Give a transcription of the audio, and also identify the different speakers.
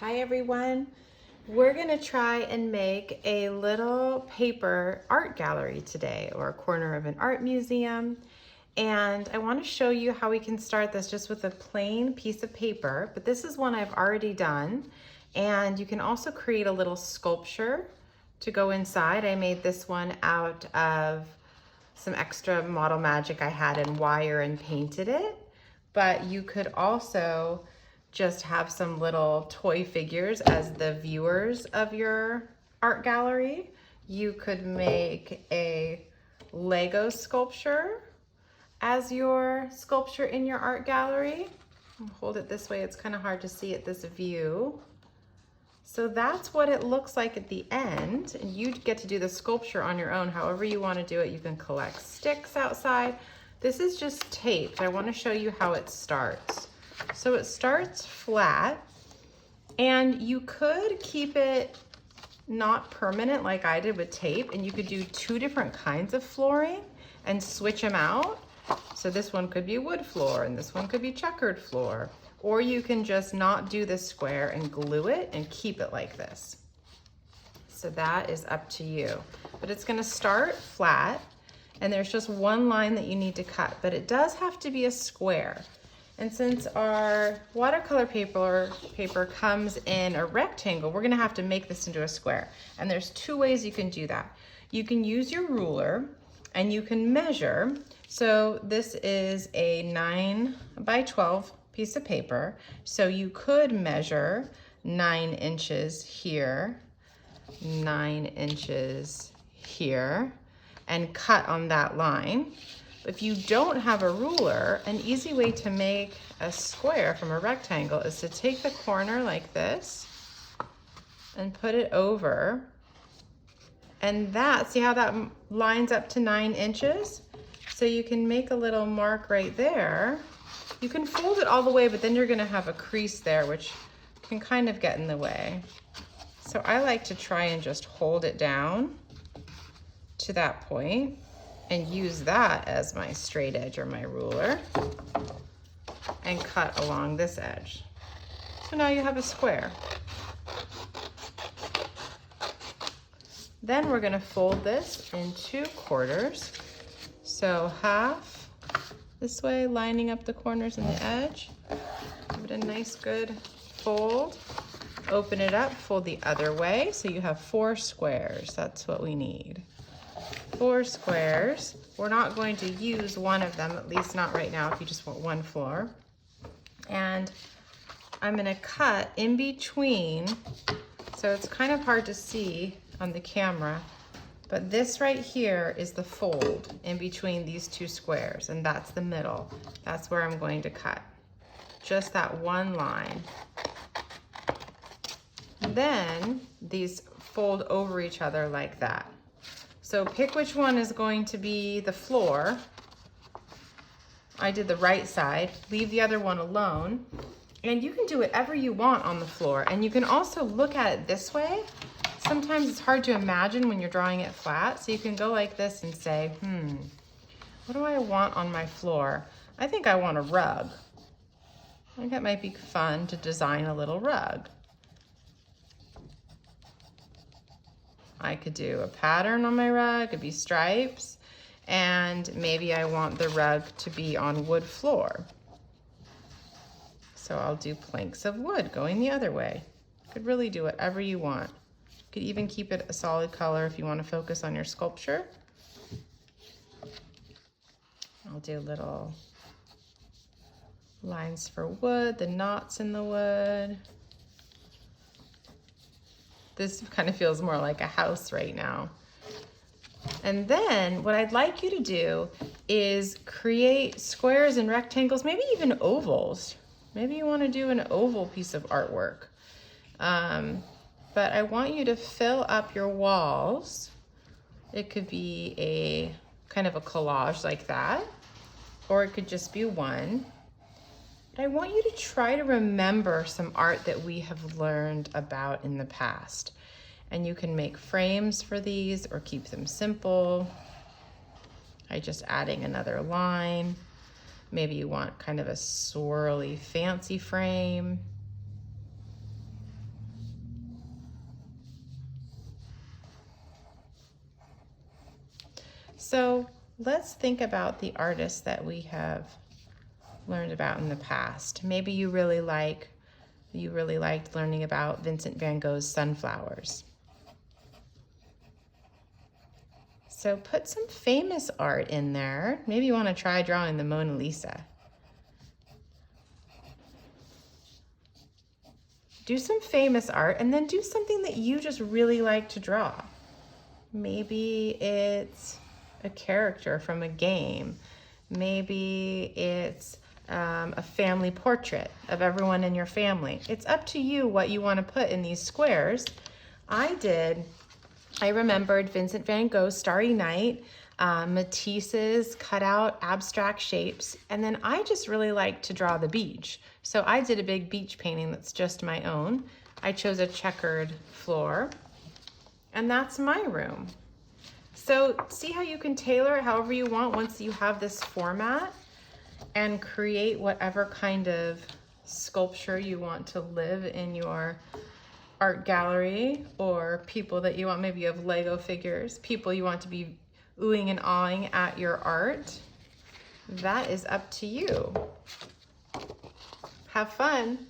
Speaker 1: Hi everyone. We're gonna try and make a little paper art gallery today, or a corner of an art museum. And I wanna show you how we can start this just with a plain piece of paper, but this is one I've already done. And you can also create a little sculpture to go inside. I made this one out of some extra Model Magic I had in wire and painted it. But you could also just have some little toy figures as the viewers of your art gallery. You could make a Lego sculpture as your sculpture in your art gallery. Hold it this way, it's kind of hard to see at this view. So that's what it looks like at the end, and you get to do the sculpture on your own, however you want to do it. You can collect sticks outside. This is just taped. I want to show you how it starts. So it starts flat, and you could keep it not permanent like I did with tape, and you could do two different kinds of flooring and switch them out. So this one could be wood floor, and this one could be checkered floor. Or you can just not do this square and glue it and keep it like this. So that is up to you. But it's gonna start flat, and there's just one line that you need to cut, but it does have to be a square. And since our watercolor paper comes in a rectangle, we're gonna have to make this into a square. And there's two ways you can do that. You can use your ruler and you can measure. So this is a 9 by 12 piece of paper. So you could measure 9 inches here, 9 inches here, and cut on that line. If you don't have a ruler, an easy way to make a square from a rectangle is to take the corner like this and put it over. And that, see how that lines up to 9 inches? So you can make a little mark right there. You can fold it all the way, but then you're gonna have a crease there, which can kind of get in the way. So I like to try and just hold it down to that point and use that as my straight edge or my ruler and cut along this edge. So now you have a square. Then we're gonna fold this in 2 quarters. So half this way, lining up the corners and the edge. Give it a nice good fold. Open it up, fold the other way. So you have 4 squares. That's what we need. 4 squares. We're not going to use one of them, at least not right now if you just want one floor. And I'm gonna cut in between, so it's kind of hard to see on the camera, but this right here is the fold in between these 2 squares, and that's the middle. That's where I'm going to cut. Just that one line. Then these fold over each other like that. So pick which one is going to be the floor. I did the right side, leave the other one alone. And you can do whatever you want on the floor. And you can also look at it this way. Sometimes it's hard to imagine when you're drawing it flat. So you can go like this and say, what do I want on my floor? I think I want a rug. I think that might be fun to design a little rug. I could do a pattern on my rug, it'd be stripes, and maybe I want the rug to be on wood floor. So I'll do planks of wood going the other way. You could really do whatever you want. You could even keep it a solid color if you want to focus on your sculpture. I'll do little lines for wood, the knots in the wood. This kind of feels more like a house right now. And then what I'd like you to do is create squares and rectangles, maybe even ovals. Maybe you want to do an oval piece of artwork. But I want you to fill up your walls. It could be a kind of a collage like that, or it could just be one. But I want you to try to remember some art that we have learned about in the past. And you can make frames for these or keep them simple. I just adding another line. Maybe you want kind of a swirly fancy frame. So let's think about the artists that we have learned about in the past. Maybe you really liked learning about Vincent van Gogh's Sunflowers. So put some famous art in there. Maybe you want to try drawing the Mona Lisa. Do some famous art and then do something that you just really like to draw. Maybe it's a character from a game. Maybe it's a family portrait of everyone in your family. It's up to you what you want to put in these squares. I remembered Vincent van Gogh's Starry Night, Matisse's cut out abstract shapes, and then I just really like to draw the beach. So I did a big beach painting that's just my own. I chose a checkered floor, and that's my room. So see how you can tailor it however you want once you have this format, and create whatever kind of sculpture you want to live in your art gallery, or people that you want. Maybe you have Lego figures, people you want to be oohing and awing at your art. That is up to you. Have fun.